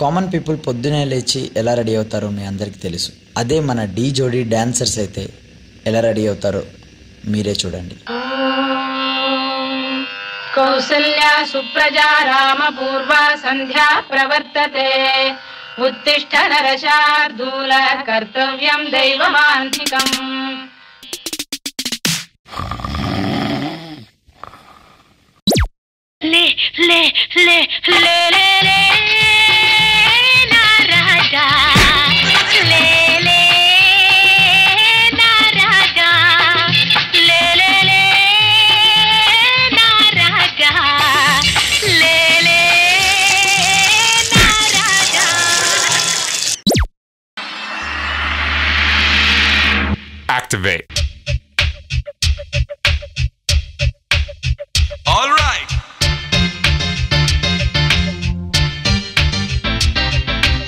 Common people పొద్దునే లేచి ఎలా రెడీ అవుతారో మీ అందరికీ తెలుసు. అదే మన డీ జోడీ డాన్సర్స్ అయితే ఎలా రెడీ అవుతారో మీరే చూడండి. కౌసల్యా సుప్రజా రామ పూర్వ సంధ్యా ప్రవర్తతే ఉత్తిష్ట నరశార్దూల కర్తవ్యం దైవమాంతికం. లే లే లే లే లే లే నా రాజా లే లే నా రాజా లే లే లే నా రాజా లే లే నా రాజా. Activate. All right.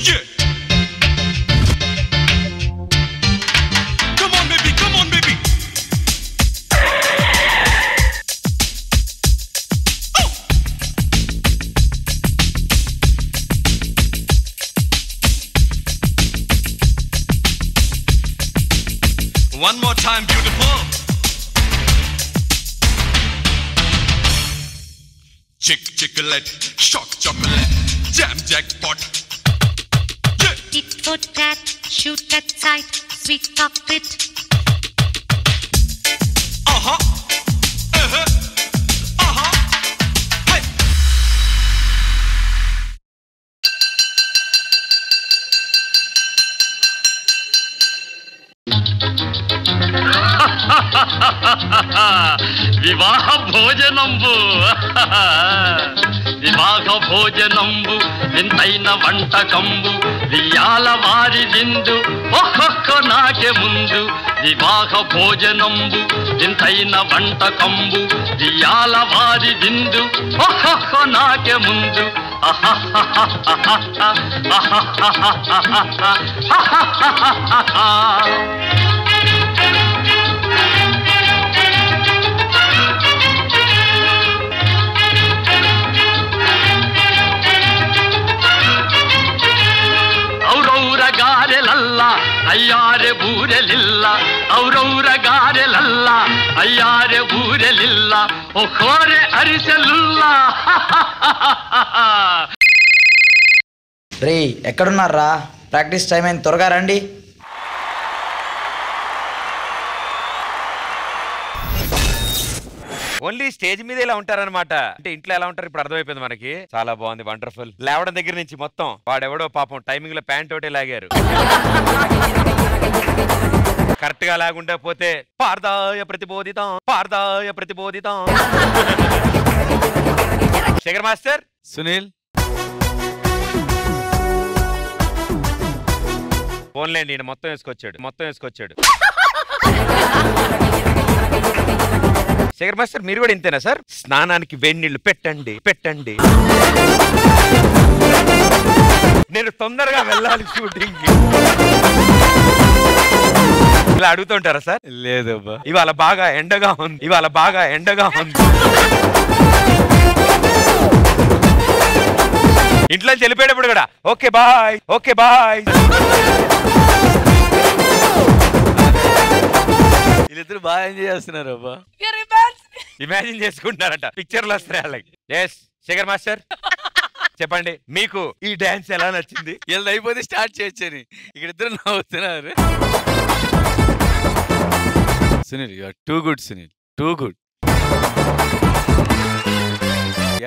Yeah. Come on, baby. Come on, baby. Oh. One more time, beautiful. Chick-chick-a-let, shock chocolate, jam jackpot. Yeah. Tit for tat, shoot at sight, sweet cockpit. Uh-huh. Uh-huh. Uh-huh. Hey. వివాహ భోజనంబు వివాహ భోజనంబు వింతైన వంటకంబు వియాల వారి విందు ఒక్కొక్క నాకే ముందు. వివాహ భోజనంబు వింతైన వంటకంబు వియాల వారి విందు ఒక్కొక్క నాకే ముందు. ಗಾರೆಲಲ್ಲ ಅಯ್ಯಾರೆ ಬೂರೆಲಿಲ್ಲ ಔರೌರ ಗಾರೆಲಲ್ಲ ಅಯ್ಯಾರೆ ಬೂರೆಲಿಲ್ಲ ಒಖೋರೆ ಅರಿಸಲಿಲ್ಲ. రే ఎక్కడున్నారా? ప్రాక్టీస్ టైం అయింది, త్వరగా రండి. ఓన్లీ స్టేజ్ మీద ఇలా ఉంటారనమాట. అంటే ఇంట్లో ఎలా ఉంటారు ఇప్పుడు అర్థమైపోయింది మనకి. చాలా బాగుంది, వండర్ఫుల్. లేవడం దగ్గర నుంచి మొత్తం వాడెవడో పాపం టైమింగ్ లో ప్యాంట్ ఒకటే లాగారు. కరెక్ట్ గా లాగుండా పోతే పార్దాయ ప్రతిబోధితం పార్దాయ ప్రతిబోధితం. శేఖర్ మాస్టర్, సునీల్ ఫోన్లేండి, ఈయన మొత్తం వేసుకొచ్చాడు. శేఖర్ మాస్టర్, మీరు కూడా ఇంతేనా సార్? స్నానానికి వేడి నీళ్లు పెట్టండి. నేను తొందరగా వెళ్ళాలి షూటింగ్ కి. ఇలా అడుగుతుంటారా సార్? లేదబ్బా, ఇవాళ బాగా ఎండగా ఉంది. ఇంట్లో వెళ్ళిపోయేటప్పుడు కూడా ఓకే బాయ్. వీళ్ళిద్దరు బాగా ఎంజాయ్ చేస్తున్నారు అబ్బా. ఇమాజిన్ చేసుకుంటారట, పిక్చర్లు వస్తాయి వాళ్ళకి. ఎస్ శేఖర్ మాస్టర్, చెప్పండి మీకు ఈ డాన్స్ ఎలా నచ్చింది? వీళ్ళది అయిపోతే స్టార్ట్ చేయొచ్చని ఇక్కడ ఇద్దరు నవ్వుతున్నారు. Sunil, you are too good Sunil, too good.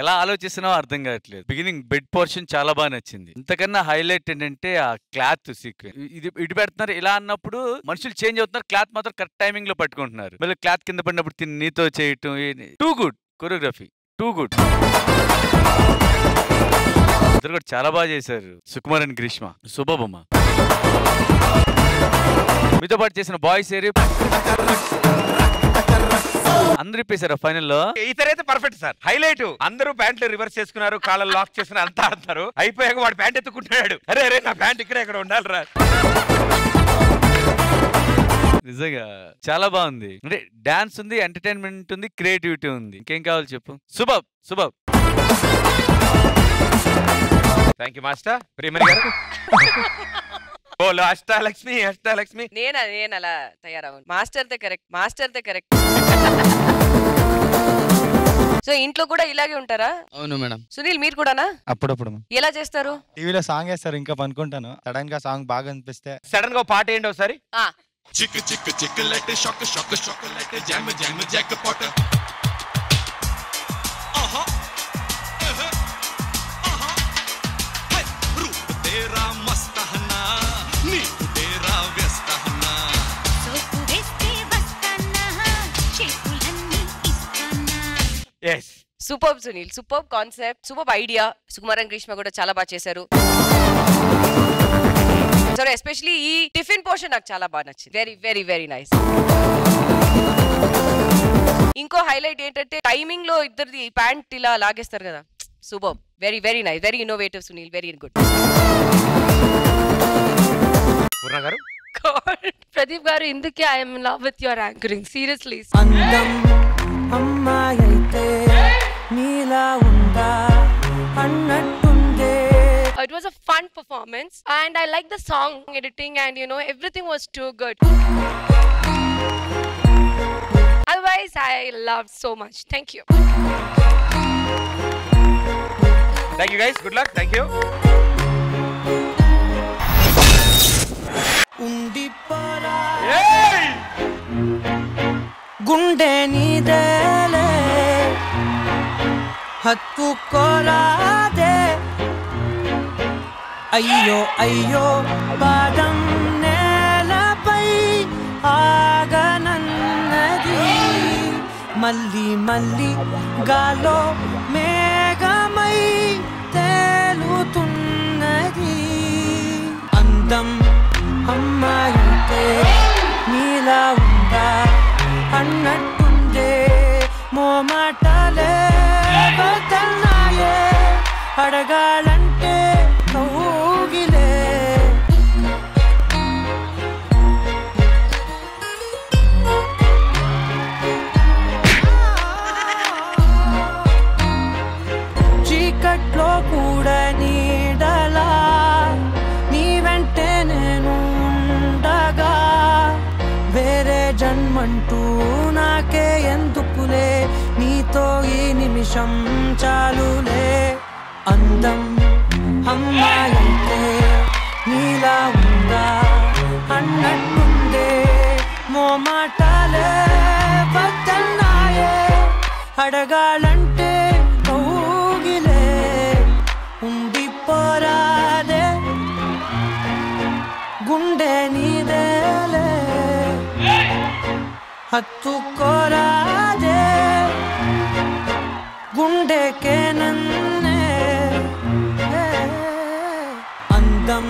ఎలా ఆలోచిస్తున్నావో అర్థం కావట్లేదు. బిగినింగ్ బెడ్ పోర్షన్ చాలా బాగా నచ్చింది. ఇంతకన్నా హైలైట్ ఏంటంటే ఆ క్లాత్ సీక్వెన్స్. ఇది ఇటు పెడుతున్నారు, ఇలా అన్నప్పుడు మనుషులు చేంజ్ అవుతున్నారు, క్లాత్ మాత్రం కరెక్ట్ టైమింగ్ లో పట్టుకుంటున్నారు. మళ్ళీ క్లాత్ కింద పడినప్పుడు నీతో చేయటం, too good choreography, too good. ఇద్దరు కూడా చాలా బాగా చేశారు. సుకుమార్ అండ్ గ్రీష్మ, శుభబొమ్మ. మీతో పాటు చేసిన బాయ్స్ ఏరి అందరూ ఇప్పేశారు ఫైనల్లో. ఇతరైతే పర్ఫెక్ట్ సార్, హైలైట్. అందరూ ప్యాంట్లు రివర్స్ చేసుకున్నారు, కాళ్ళ లాక్ చేసుకుని అంతా ఆడుతున్నారు. అయిపోయాక వాడు ప్యాంట్ ఎత్తుకుంటున్నాడు. అరే నా ప్యాంట్ ఇక్కడ ఉండాలిరా. నిజంగా చాలా బాగుంది. అంటే డాన్స్ ఉంది, ఎంటర్టైన్మెంట్ ఉంది, క్రియేటివిటీ ఉంది. ఇంకేం కావాలి చెప్పు. శుభం. థ్యాంక్ యూ మాస్టర్ ప్రియమణి గారు. బోలో అష్టాలక్ష్మి అష్టాలక్ష్మి. నేను అలా తయారవును. మాస్టర్దే కరెక్ట్. సో ఇంట్లో కూడా ఇలాగే ఉంటారా? అవును మేడం. సునీల్ మీరు కూడానా? అప్పుడప్పుడు ఎలా చేస్తారు? టీవీలో సాంగ్ వేస్తారు, ఇంకా పనుకుంటాను. సడన్ గా సాంగ్ బాగా అనిపిస్తే సడన్ గా పాట ఏంటి ఒకసారి? Chick chick chiclet shock shock chocolate jam jam jackpot. ఆహా ఆహా హై రూప్ తేరా మస్త్ హనా నీకు తేరా వ్యస్త హనా. సోపు వేస్తే వస్తానా చేతులన్నీ ఇస్తానా. yes super Sunil, super concept, super idea. Sukumaran Greeshma కూడా చాలా బాగా చేశారు. సరే ఎస్పెషల్లీ ఈ టిఫిన్ పోర్షన్ నాకు చాలా బాగా నచ్చింది. Very very very nice. ఇంకో హైలైట్ ఏంటంటే టైమింగ్ లో ఇద్దరిది ప్యాంట్ ఇలా లాగేస్తారు కదా. Super, very very nice, very innovative Sunil, very good. Purna గారు. ప్రదీప్ గారు, ఇందుకే I'm in love with your anchoring, seriously. అందం అమ్మాయైతే నీలా ఉందా అన్నట్టుందే. It was a fun performance and I like the song editing and you know everything was too good. Otherwise I loved so much. Thank you. Thank you guys, good luck, thank you. ఉండిపోరా గుండె నీదేలే హత్తుకోరాదే. అయ్యో అయ్యో పాదం నేలపై ఆగనన్నది. మళ్ళీ మళ్ళీ గాలో మేఘమై తేలుతున్నది. అందం అమ్మాయితే నీలా ఉందా అన్నట్టుందే. మోమాటలే బతన్నాయే అడగాలంటే కౌగిలే. చీకట్లో కూడా నీడలా నీ వెంటే నేను ఉండగా. వేరే జన్మంటూ నాకే ఎందుకులే, నీతో ఈ నిమిషం చాలులే. అందం అమ్మాయితే నీలా ఉందా అన్నట్టుందే. మోమాటలే బతన్నాయే అడగాలంటే కౌగిలే. ఉండిపోరాదే గుండె నీదేలే హత్తుకోరాదే గుండెకే నన్నే. అందం